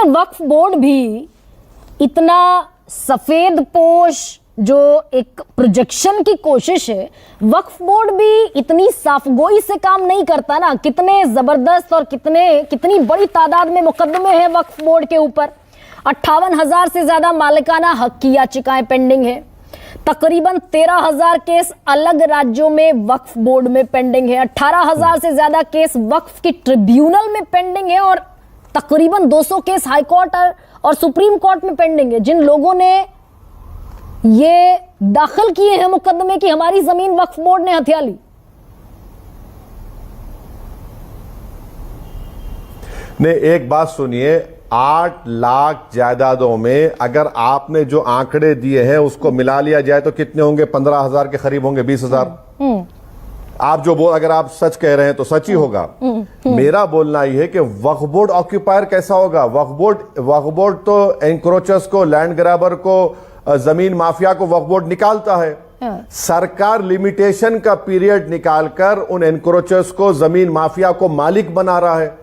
वक्फ board भी इतना सफेद पोश जो एक प्रोजेक्शन की कोशिश है, वक्फ बोर्ड भी इतनी साफगोई से काम नहीं करता ना। कितने जबरदस्त और कितनी बड़ी तादाद में मुकदमे हैं वक्फ बोर्ड के ऊपर। 58,000 से ज्यादा मालिकाना हक की याचिकाएं पेंडिंग है। तकरीबन 13,000 केस अलग राज्यों में वक्फ बोर्ड में पेंडिंग है। 18,000 से ज्यादा केस वक्फ की ट्रिब्यूनल में पेंडिंग है और तकरीबन 200 केस हाई कोर्ट और सुप्रीम कोर्ट में पेंडिंग है। जिन लोगों ने ये दाखिल किए हैं मुकदमे की हमारी जमीन वक्फ बोर्ड ने हथिया ली। ने एक बात सुनिए, 8 लाख जायदादों में अगर आपने जो आंकड़े दिए हैं उसको मिला लिया जाए तो कितने होंगे? 15,000 के करीब होंगे, 20,000। आप जो अगर आप सच कह रहे हैं तो सच ही होगा। मेरा बोलना यह है कि वक्फ बोर्ड ऑक्यूपायर कैसा होगा? वक्फ बोर्ड तो एनक्रोचर्स को, लैंड ग्रैबर को, जमीन माफिया को वक्फ बोर्ड निकालता है। सरकार लिमिटेशन का पीरियड निकालकर उन एनक्रोचर्स को, जमीन माफिया को मालिक बना रहा है।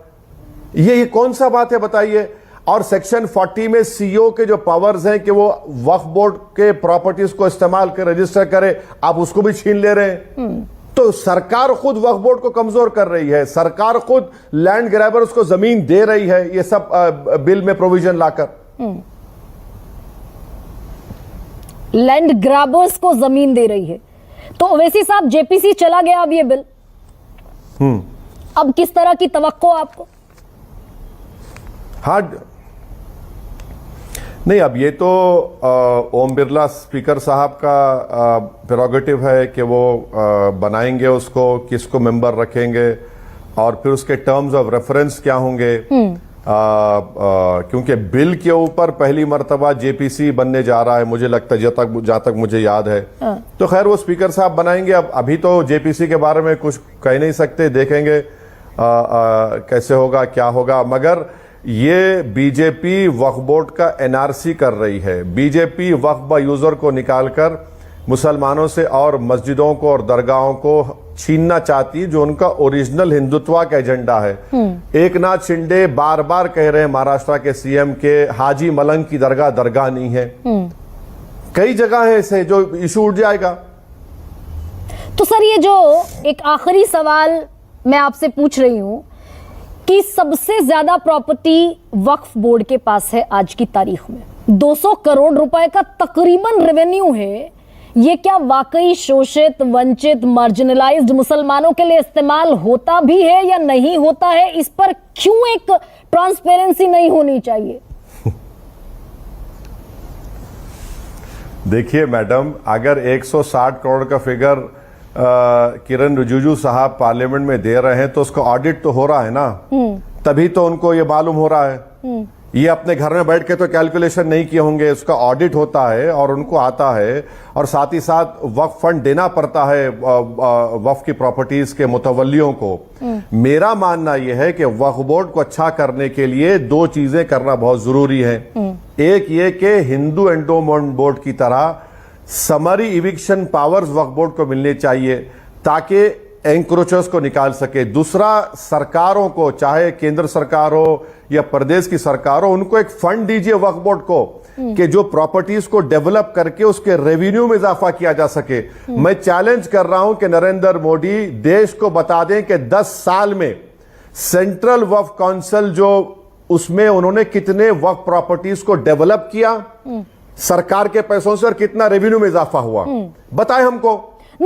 ये कौन सा बात है बताइए? और सेक्शन 40 में सीईओ के जो पावर्स हैं कि वो वक्फ बोर्ड के प्रॉपर्टीज को इस्तेमाल कर रजिस्टर करे, आप उसको भी छीन ले रहे हैं। तो सरकार खुद वक्फ बोर्ड को कमजोर कर रही है। सरकार खुद लैंड ग्रैबर्स को जमीन दे रही है, ये सब बिल में प्रोविजन लाकर। लैंड ग्रैबर्स को जमीन दे रही है। तो ओवैसी साहब, जेपीसी चला गया अब ये बिल, अब किस तरह की तवक्को आपको? हाँ, नहीं, अब ये तो ओम बिरला स्पीकर साहब का प्रेरोगेटिव है कि वो बनाएंगे उसको, किसको मेंबर रखेंगे और फिर उसके टर्म्स ऑफ रेफरेंस क्या होंगे। क्योंकि बिल के ऊपर पहली मर्तबा जेपीसी बनने जा रहा है, मुझे लगता है, जहां तक मुझे याद है। तो खैर वो स्पीकर साहब बनाएंगे। अब अभी तो जेपीसी के बारे में कुछ कह नहीं सकते, देखेंगे कैसे होगा, क्या होगा। मगर ये बीजेपी वक्फ बोर्ड का एनआरसी कर रही है। बीजेपी वक्फ यूजर को निकालकर मुसलमानों से और मस्जिदों को और दरगाहों को छीनना चाहती है, जो उनका ओरिजिनल हिंदुत्व का एजेंडा है। एक नाथ शिंदे बार बार कह रहे हैं, महाराष्ट्र के सीएम के, हाजी मलंग की दरगाह नहीं है। कई जगह है ऐसे जो इशू उठ जाएगा। तो सर, ये जो एक आखिरी सवाल मैं आपसे पूछ रही हूं कि सबसे ज्यादा प्रॉपर्टी वक्फ बोर्ड के पास है आज की तारीख में, 200 करोड़ रुपए का तकरीबन रेवेन्यू है। ये क्या वाकई शोषित, वंचित, मार्जिनलाइज्ड मुसलमानों के लिए इस्तेमाल होता भी है या नहीं होता है? इस पर क्यों एक ट्रांसपेरेंसी नहीं होनी चाहिए? देखिए मैडम, अगर 160 करोड़ का फिगर किरण रिजिजू साहब पार्लियामेंट में दे रहे हैं तो उसका ऑडिट तो हो रहा है ना, तभी तो उनको ये मालूम हो रहा है। ये अपने घर में बैठ के तो कैलकुलेशन नहीं किए होंगे, उसका ऑडिट होता है और उनको आता है। और साथ ही साथ वक्फ फंड देना पड़ता है वक्फ की प्रॉपर्टीज के मुतवल्लियों को। मेरा मानना यह है कि वक्फ बोर्ड को अच्छा करने के लिए 2 चीजें करना बहुत जरूरी है। एक ये कि हिंदू एंडोमेंट बोर्ड की तरह समरी इविक्शन पावर्स वक्फ बोर्ड को मिलने चाहिए ताकि एंक्रोचर्स को निकाल सके। दूसरा, सरकारों को, चाहे केंद्र सरकार हो या प्रदेश की सरकार हो, उनको एक फंड दीजिए वक्फ बोर्ड को कि जो प्रॉपर्टीज को डेवलप करके उसके रेवेन्यू में इजाफा किया जा सके। मैं चैलेंज कर रहा हूं कि नरेंद्र मोदी देश को बता दें कि 10 साल में सेंट्रल वक्फ काउंसिल जो उसमें उन्होंने कितने वक्फ प्रॉपर्टीज को डेवलप किया सरकार के पैसों से और कितना रेवेन्यू में इजाफा हुआ, बताएं हमको।